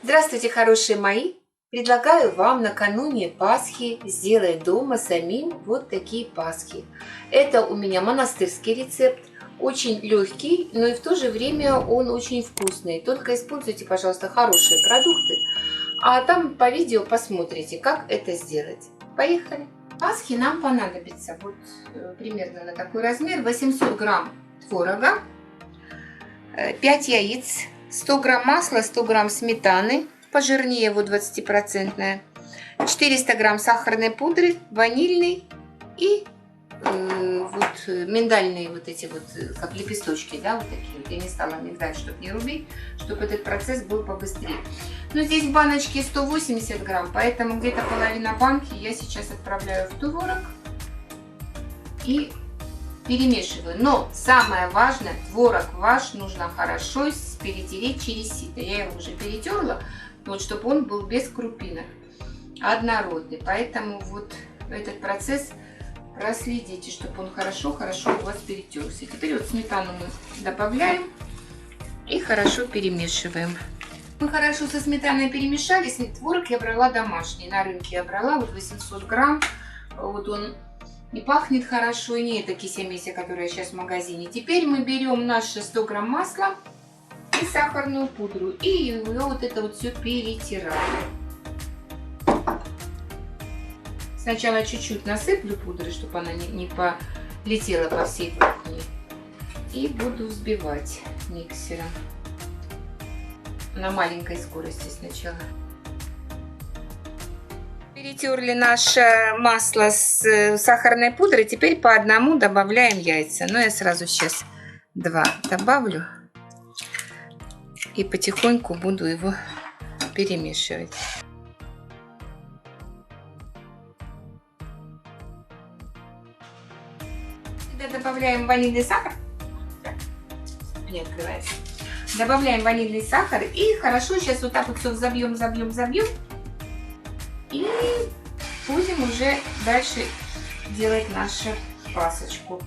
Здравствуйте, хорошие мои! Предлагаю вам накануне Пасхи сделать дома самим вот такие пасхи. Это у меня монастырский рецепт, очень легкий, но и в то же время он очень вкусный. Только используйте, пожалуйста, хорошие продукты, а там по видео посмотрите, как это сделать. Поехали! Пасхи нам понадобится вот примерно на такой размер: 800 грамм творога, 5 яиц, 100 грамм масла, 100 грамм сметаны, пожирнее, вот 20%, 400 грамм сахарной пудры, ванильной и вот миндальные вот эти вот, как лепесточки, да, вот такие вот. Я не стала миндаль, чтобы не рубить, чтобы этот процесс был побыстрее. Но здесь в баночке 180 грамм, поэтому где-то половина банки я сейчас отправляю в творог и перемешиваю. Но самое важное, творог ваш нужно хорошо перетереть через сито. Я его уже перетерла, вот, чтобы он был без крупинок, однородный. Поэтому вот этот процесс проследите, чтобы он хорошо у вас перетерся. Теперь вот сметану мы добавляем и хорошо перемешиваем. Мы хорошо со сметаной перемешали. Творог я брала домашний, на рынке я брала, вот 800 грамм. Вот он не пахнет хорошо, и не это кися-мися, которая сейчас в магазине. Теперь мы берем наши 100 грамм масла и сахарную пудру, и вот это вот все перетираем. Сначала чуть-чуть насыплю пудры, чтобы она не полетела по всей кухне. И буду взбивать миксером на маленькой скорости сначала. Перетерли наше масло с сахарной пудрой. Теперь по одному добавляем яйца. Но я сразу сейчас 2 добавлю. И потихоньку буду его перемешивать. Сюда добавляем ванильный сахар. Не открывается. Добавляем ванильный сахар и хорошо сейчас вот так вот все забьем. И будем уже дальше делать нашу пасочку.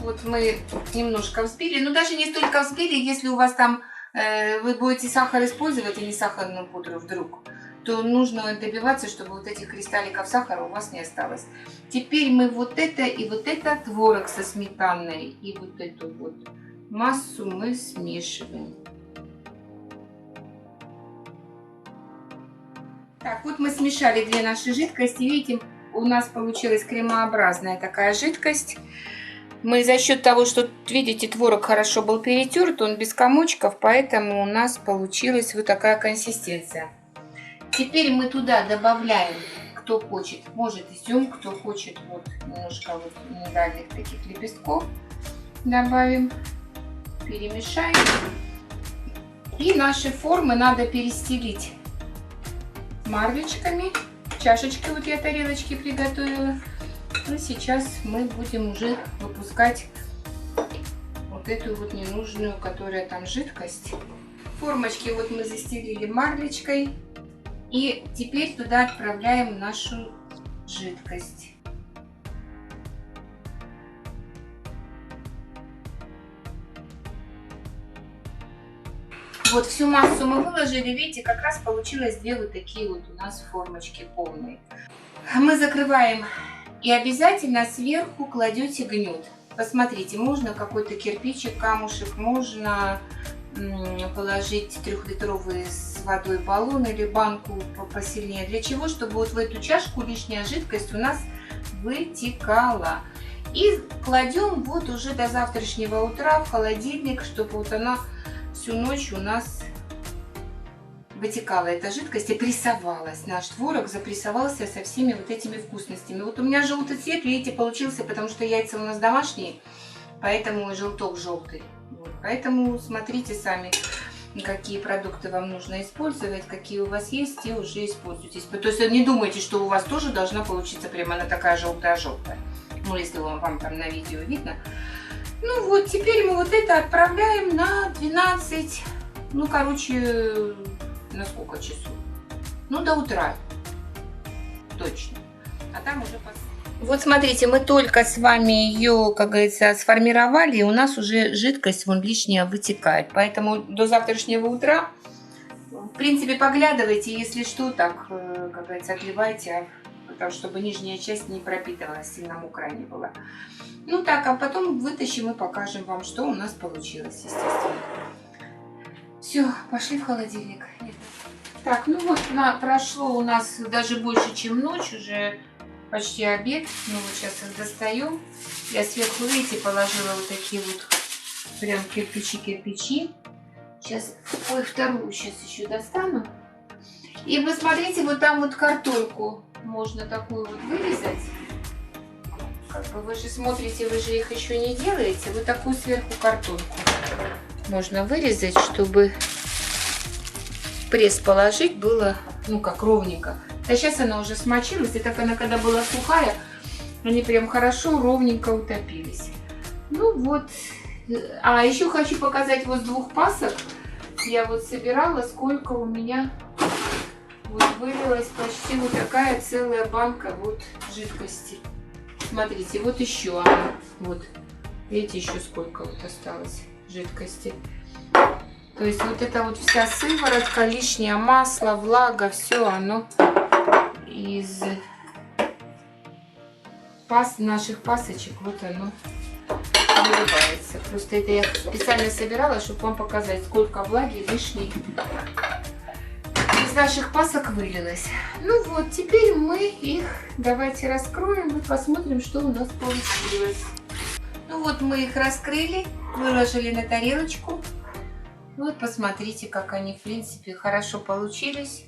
Вот мы немножко взбили, но даже не столько взбили, если у вас там вы будете сахар использовать, а не сахарную пудру вдруг, то нужно добиваться, чтобы вот этих кристалликов сахара у вас не осталось. Теперь мы вот это и вот это, творог со сметаной и вот эту вот массу мы смешиваем. Так, вот мы смешали две наши жидкости. Видите, у нас получилась кремообразная такая жидкость. Мы за счет того, что, видите, творог хорошо был перетерт, он без комочков, поэтому у нас получилась вот такая консистенция. Теперь мы туда добавляем, кто хочет, может изюм, кто хочет, вот немножко вот миндальных таких лепестков добавим, перемешаем. И наши формы надо перестелить марлечками. Чашечки вот я тарелочки приготовила. И сейчас мы будем уже выпускать вот эту вот ненужную, которая там жидкость. Формочки вот мы застелили марлечкой. И теперь туда отправляем нашу жидкость. Вот всю массу мы выложили, видите, как раз получилось две вот такие вот у нас формочки полные. Мы закрываем и обязательно сверху кладете гнет. Посмотрите, можно какой-то кирпичик, камушек, можно положить 3-литровый с водой баллон или банку посильнее. Для чего? Чтобы вот в эту чашку лишняя жидкость у нас вытекала. И кладем вот уже до завтрашнего утра в холодильник, чтобы вот она всю ночь у нас вытекала эта жидкость и прессовалась. Наш творог запрессовался со всеми вот этими вкусностями. Вот у меня желтый цвет, видите, получился, потому что яйца у нас домашние, поэтому желток желтый. Вот. Поэтому смотрите сами, какие продукты вам нужно использовать, какие у вас есть, и уже используйтесь. То есть не думайте, что у вас тоже должна получиться прямо она такая желтая-желтая. Ну, если вам там на видео видно. Ну вот, теперь мы вот это отправляем на 12, ну, короче, на сколько часов? Ну, до утра. Точно. А там уже посмотрим. Вот смотрите, мы только с вами ее, как говорится, сформировали, и у нас уже жидкость вон лишняя вытекает. Поэтому до завтрашнего утра В принципе, поглядывайте, если что, так, как говорится, отливайте, потому чтобы нижняя часть не пропитывалась, сильно мокрая не была. Ну так, а потом вытащим и покажем вам, что у нас получилось, естественно. Все, пошли в холодильник. Так, ну вот прошло у нас даже больше, чем ночь, уже почти обед. Ну вот сейчас их достаю. Я сверху, видите, положила вот такие вот прям кирпичи. Сейчас, ой, вторую сейчас еще достану. И вы смотрите, вот там вот картонку можно такую вот вырезать. Как бы вы же смотрите, вы же их еще не делаете. Вот такую сверху картонку можно вырезать, чтобы пресс положить было, ну как, ровненько. А сейчас она уже смочилась, и так она, когда была сухая, они прям хорошо, ровненько утопились. Ну вот. А еще хочу показать вот с двух пасок. Я вот собирала, сколько у меня вот вылилась почти вот такая целая банка вот жидкости. Смотрите, вот еще она. Вот. Видите, еще сколько вот осталось жидкости. То есть вот это вот вся сыворотка, лишнее масло, влага, все оно из наших пасочек, вот оно выливается. Просто это я специально собирала, чтобы вам показать, сколько влаги лишней из наших пасок вылилось. Ну вот, теперь мы их давайте раскроем и посмотрим, что у нас получилось. Ну вот мы их раскрыли, выложили на тарелочку. Вот посмотрите, как они в принципе хорошо получились.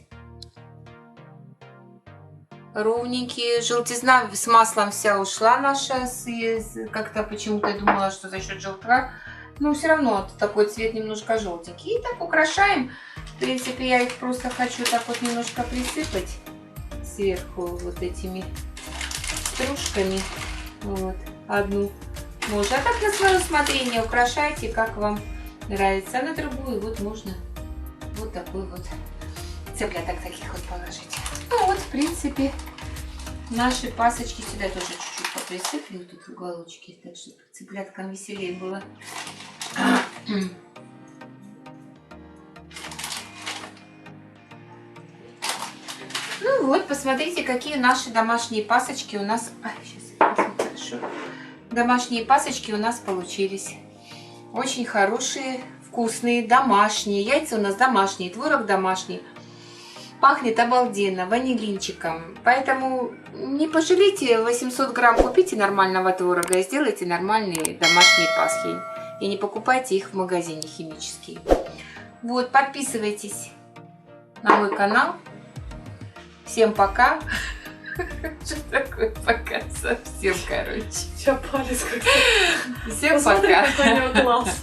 Ровненькие, желтизна с маслом вся ушла наша, как-то почему-то я думала, что за счет желтка, но все равно такой цвет немножко желтенький. И так украшаем. В принципе, я их просто хочу так вот немножко присыпать сверху вот этими стружками. Вот, одну можно. А так на свое усмотрение украшайте, как вам нравится. А на другую вот можно вот такой вот цыпляток таких вот положить. Ну вот, в принципе, наши пасочки сюда тоже чуть-чуть поприсыплю тут в уголочке, так чтобы цыпляткам веселее было. Ну вот, посмотрите, какие наши домашние пасочки у нас... сейчас, хорошо. Домашние пасочки у нас получились. Очень хорошие, вкусные, домашние. Яйца у нас домашние, творог домашний. Пахнет обалденно, ванилинчиком. Поэтому не пожалейте, 800 грамм купите нормального творога и сделайте нормальные домашние пасхи. И не покупайте их в магазине химические. Вот, подписывайтесь на мой канал. Всем пока. Что такое пока? Совсем, короче. Сейчас палец как-то. Всем Посмотри, пока. какой у него глаз.